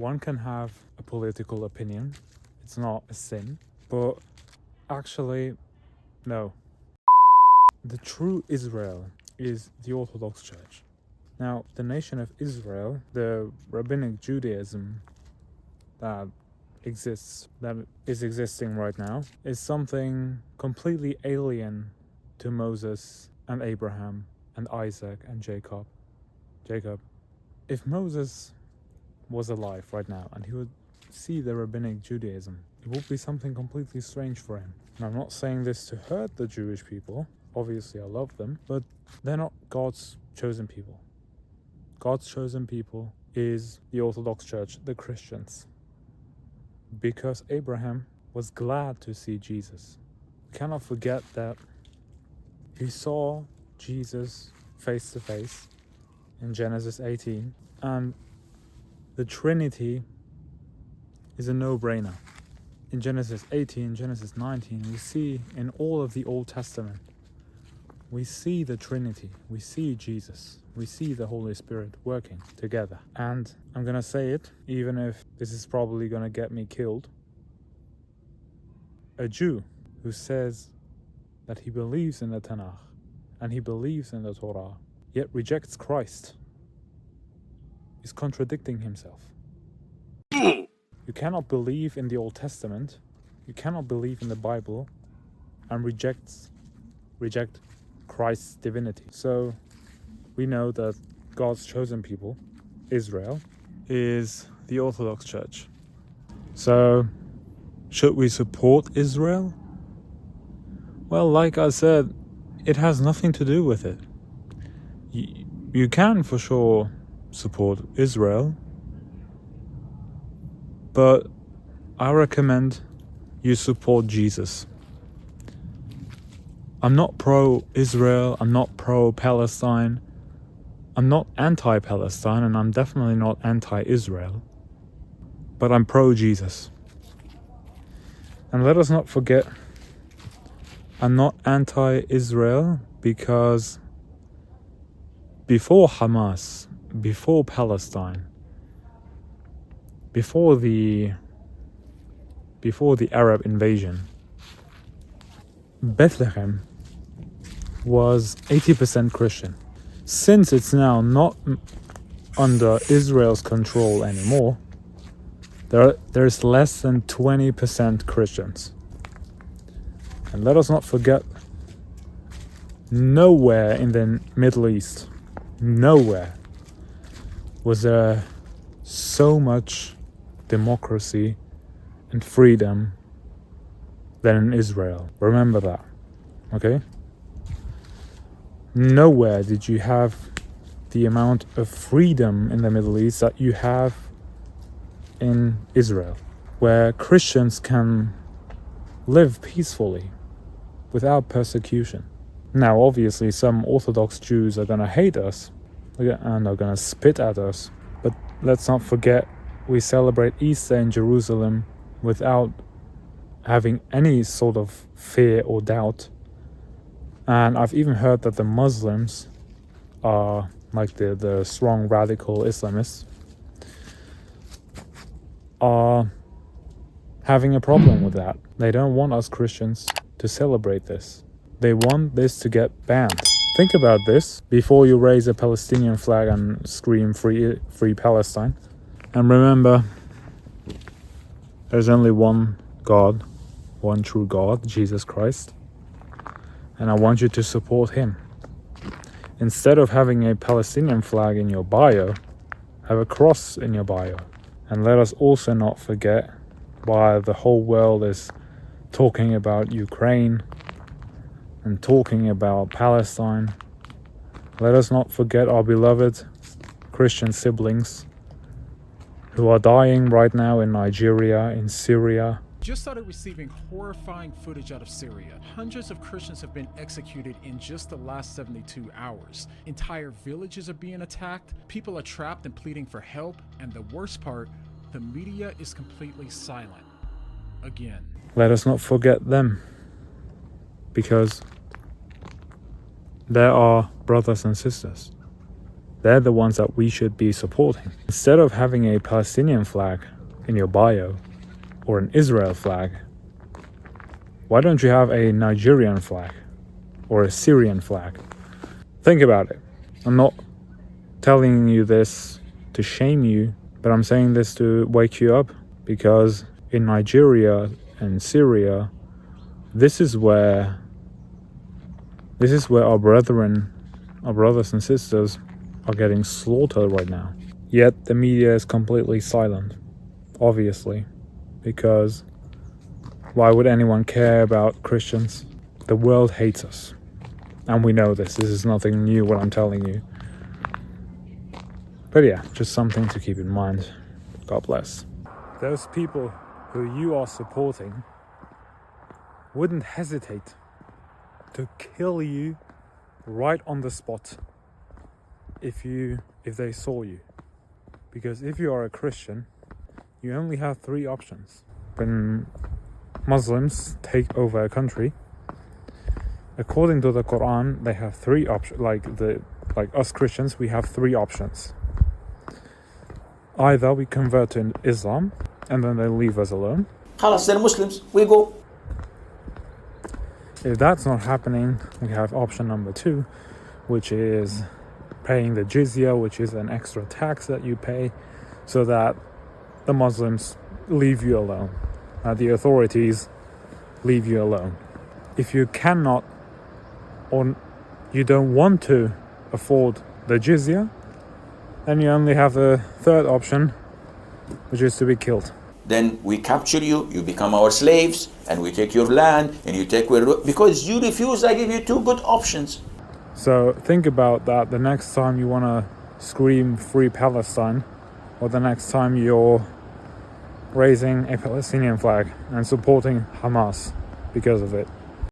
one can have a political opinion. It's not a sin. But actually, no. The true Israel is the Orthodox Church. Now, the nation of Israel, the rabbinic Judaism that is existing right now, is something completely alien to Moses and Abraham and Isaac and Jacob. If Moses was alive right now and he would see the rabbinic Judaism, it would be something completely strange for him. And I'm not saying this to hurt the Jewish people. Obviously, I love them, but they're not God's chosen people. God's chosen people is the Orthodox Church, the Christians. Because Abraham was glad to see Jesus. We cannot forget that he saw Jesus face to face in Genesis 18, and the Trinity is a no-brainer. In Genesis 18, Genesis 19, we see in all of the Old Testament, we see the Trinity, we see Jesus, we see the Holy Spirit working together. And I'm gonna say it, even if this is probably gonna get me killed. A Jew who says that he believes in the Tanakh and he believes in the Torah, yet rejects Christ, is contradicting himself. You cannot believe in the Old Testament, you cannot believe in the Bible, and reject Christ's divinity. So we know that God's chosen people, Israel, is the Orthodox Church. So should we support Israel? Well, like I said, it has nothing to do with it. You can for sure support Israel, but I recommend you support Jesus. I'm not pro-Israel, I'm not pro-Palestine, I'm not anti-Palestine, and I'm definitely not anti-Israel, but I'm pro-Jesus. And let us not forget, I'm not anti-Israel because before Hamas, before Palestine, before the Arab invasion, Bethlehem was 80% Christian. Since it's now not under Israel's control anymore, there's less than 20% Christians. And let us not forget, nowhere in the Middle East, nowhere was there so much democracy and freedom than in Israel. Remember that, okay? Nowhere did you have the amount of freedom in the Middle East that you have in Israel, where Christians can live peacefully without persecution. Now, obviously, some Orthodox Jews are going to hate us and are going to spit at us, but let's not forget, we celebrate Easter in Jerusalem without having any sort of fear or doubt. And I've even heard that the Muslims are, like the strong radical Islamists, are having a problem with that. They don't want us Christians to celebrate this. They want this to get banned. Think about this before you raise a Palestinian flag and scream free Palestine. And remember, there's only one God, one true God, Jesus Christ. And I want you to support him. Instead of having a Palestinian flag in your bio, have a cross in your bio. And let us also not forget, while the whole world is talking about Ukraine and talking about Palestine, let us not forget our beloved Christian siblings who are dying right now in Nigeria, in Syria. Just started receiving horrifying footage out of Syria. Hundreds of Christians have been executed in just the last 72 hours. Entire villages are being attacked, people are trapped and pleading for help, and the worst part, the media is completely silent. Again. Let us not forget them, because they are brothers and sisters. They're the ones that we should be supporting. Instead of having a Palestinian flag in your bio or an Israel flag, why don't you have a Nigerian flag or a Syrian flag? Think about it. I'm not telling you this to shame you, but I'm saying this to wake you up, because in Nigeria and Syria, this is where our brothers and sisters are getting slaughtered right now. Yet the media is completely silent, obviously, because why would anyone care about Christians? The world hates us, and we know this. This is nothing new what I'm telling you. But yeah, just something to keep in mind. God bless. Those people who you are supporting wouldn't hesitate to kill you right on the spot if they saw you. Because if you are a Christian, you only have 3 options. When Muslims take over a country, according to the Quran, they have 3 options. Like us Christians, we have 3 options. Either we convert to Islam and then they leave us alone. خلاص, they're Muslims, we go. If that's not happening, we have option number 2, which is paying the jizya, which is an extra tax that you pay so that the Muslims leave you alone. The authorities leave you alone. If you cannot or you don't want to afford the jizya, then you only have a 3rd option, which is to be killed. Then we capture you, you become our slaves, and we take your land, and you take because you refuse. I give you 2 good options. So think about that the next time you want to scream Free Palestine, or the next time you're raising a Palestinian flag and supporting Hamas because of it.